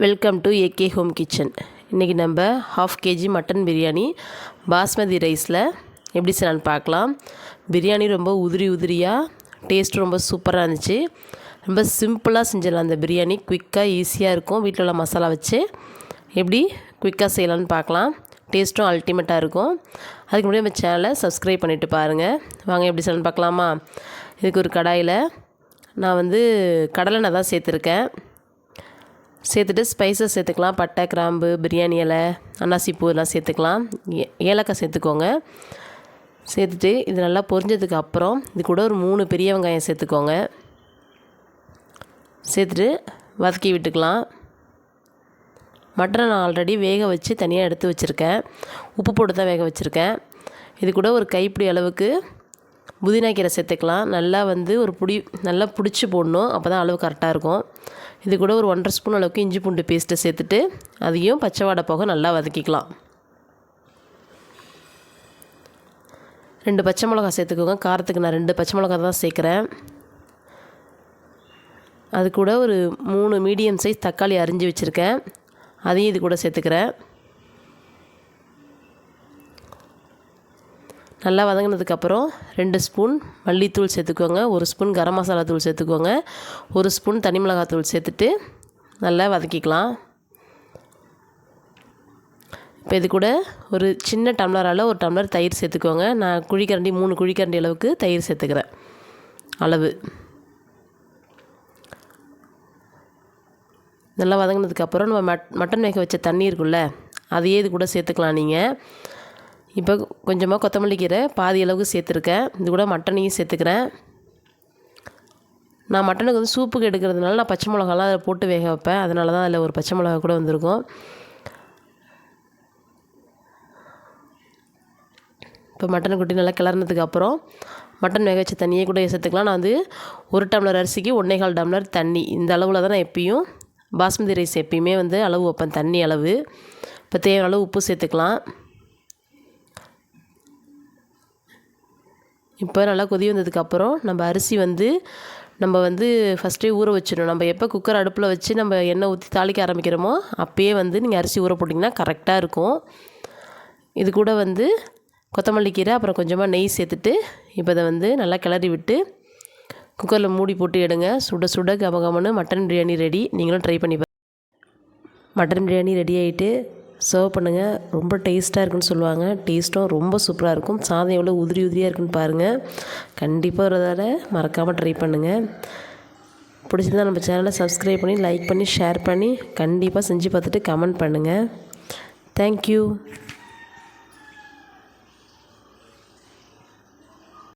Welcome to AK home kitchen. இன்றைக்கி நம்ம 1/2 kg mutton biryani basmati ரைஸில் எப்படி செய்யலான்னு பார்க்கலாம். பிரியாணி ரொம்ப உதிரியாக டேஸ்ட் ரொம்ப சூப்பராக இருந்துச்சு. ரொம்ப சிம்பிளாக செஞ்சிடலாம். அந்த பிரியாணி குயிக்காக ஈஸியாக இருக்கும். வீட்டில் உள்ள மசாலா வச்சு எப்படி குயிக்காக செய்யலான்னு பார்க்கலாம். டேஸ்ட்டும் அல்டிமேட்டாக இருக்கும். அதுக்கு முன்னாடி நம்ம சேனலை சப்ஸ்கிரைப் பண்ணிவிட்டு பாருங்கள். வாங்க எப்படி செய்யலான்னு பார்க்கலாமா. இதுக்கு ஒரு கடாயில் நான் கடலெண்ணெய் தான் சேர்த்துட்டு ஸ்பைசஸ் சேர்த்துக்கலாம். பட்டை, கிராம்பு, பிரியாணி இலை, அன்னாசி பூ எல்லாம் சேர்த்துக்கலாம். ஏலக்காய் சேர்த்துக்கோங்க. சேர்த்துட்டு இது நல்லா பொரிஞ்சதுக்கு அப்புறம் இது கூட ஒரு 3 பெரிய வெங்காயம் சேர்த்துக்கோங்க. சேர்த்துட்டு வதக்கி விட்டுக்கலாம். மட்டனை நான் ஆல்ரெடி வேக வச்சு தனியாக எடுத்து வச்சுருக்கேன். உப்பு போட்டு தான் வேக வச்சுருக்கேன். இது கூட ஒரு கைப்பிடி அளவுக்கு புதினா கீரை சேர்த்துக்கலாம். நல்லா ஒரு நல்லா பிடிச்சி போடணும். அப்போ தான் அளவு கரெக்டாக இருக்கும். இது கூட ஒரு 1.5 ஸ்பூன் அளவுக்கு இஞ்சி பூண்டு பேஸ்ட்டை சேர்த்துட்டு அதையும் பச்சை வாடை போக நல்லா வதக்கிக்கலாம். 2 பச்சை மிளகா சேர்த்துக்கோங்க. காரத்துக்கு நான் 2 பச்சை மிளகா தான் சேர்க்குறேன். அது கூட ஒரு 3 மீடியம் சைஸ் தக்காளி அரிஞ்சு வச்சுருக்கேன். அதையும் இது கூட சேர்த்துக்கிறேன். நல்லா வதங்கினதுக்கப்புறம் 2 ஸ்பூன் மல்லித்தூள் சேர்த்துக்கோங்க. 1 ஸ்பூன் கரம் மசாலா தூள் சேர்த்துக்கோங்க. 1 ஸ்பூன் தனி மிளகாத்தூள் சேர்த்துட்டு நல்லா வதக்கிக்கலாம். இப்போ இது கூட ஒரு சின்ன டம்ளரால் 1 டம்ளர் தயிர் சேர்த்துக்கோங்க. நான் 3 குழிக்கரண்டி அளவுக்கு தயிர் சேர்த்துக்கிறேன். அளவு நல்லா வதங்கினதுக்கப்புறம் நம்ம மட்டன் வேக வச்ச தண்ணி இருக்குல்ல, அதையே இது கூட சேர்த்துக்கலாம். நீங்கள் இப்போ கொஞ்சமாக கொத்தமல்லி கீரை பாதி அளவுக்கு சேர்த்துருக்கேன். இது கூட மட்டனையும் சேர்த்துக்கிறேன். நான் மட்டனுக்கு சூப்புக்கு எடுக்கிறதுனால நான் பச்சை மிளகாலாம் அதில் போட்டு வேக வைப்பேன். அதனால தான் அதில் ஒரு பச்சை மிளகா கூட வந்திருக்கும். இப்போ மட்டனை கொட்டி நல்லா கிளறினதுக்கப்புறம் மட்டன் வேக வச்ச தண்ணியே கூட சேர்த்துக்கலாம். நான் 1 டம்ளர் அரிசிக்கு 1.25 டம்ளர் தண்ணி, இந்த அளவில் தான் நான் எப்பயும் பாஸ்மதி ரைஸ் எப்பயுமே அளவு வைப்பேன், தண்ணி அளவு. இப்போ தேவையான அளவு உப்பு சேர்த்துக்கலாம். இப்போ நல்லா கொதி வந்ததுக்கப்புறம் நம்ம அரிசி நம்ம ஃபஸ்ட்டே ஊற வச்சிடணும். நம்ம எப்போ குக்கர் அடுப்பில் வச்சு நம்ம எண்ணெய் ஊற்றி தாளிக்க ஆரம்பிக்கிறோமோ அப்போயே நீங்கள் அரிசி ஊற போட்டிங்கன்னா கரெக்டாக இருக்கும். இது கூட கொத்தமல்லி கீரை அப்புறம் கொஞ்சமாக நெய் சேர்த்துட்டு இப்போ இதை நல்லா கிளறி விட்டு குக்கரில் மூடி போட்டு எடுங்க. சுட சுட கமகமன்னு மட்டன் பிரியாணி ரெடி. நீங்களும் ட்ரை பண்ணி மட்டன் பிரியாணி ரெடி ஆகிட்டு சர்வ் பண்ணுங்கள். ரொம்ப டேஸ்ட்டாக இருக்குன்னு சொல்லுவாங்க. டேஸ்ட்டும் ரொம்ப சூப்பராக இருக்கும். சாதம் எவ்வளோ உதிரியாக இருக்குன்னு பாருங்கள். கண்டிப்பாக ஒரு தடவை மறக்காமல் ட்ரை பண்ணுங்கள். பிடிச்சிருந்தா நம்ம சேனலை சப்ஸ்கிரைப் பண்ணி லைக் பண்ணி ஷேர் பண்ணி கண்டிப்பாக செஞ்சு பார்த்துட்டு கமெண்ட் பண்ணுங்கள். தேங்க்யூ.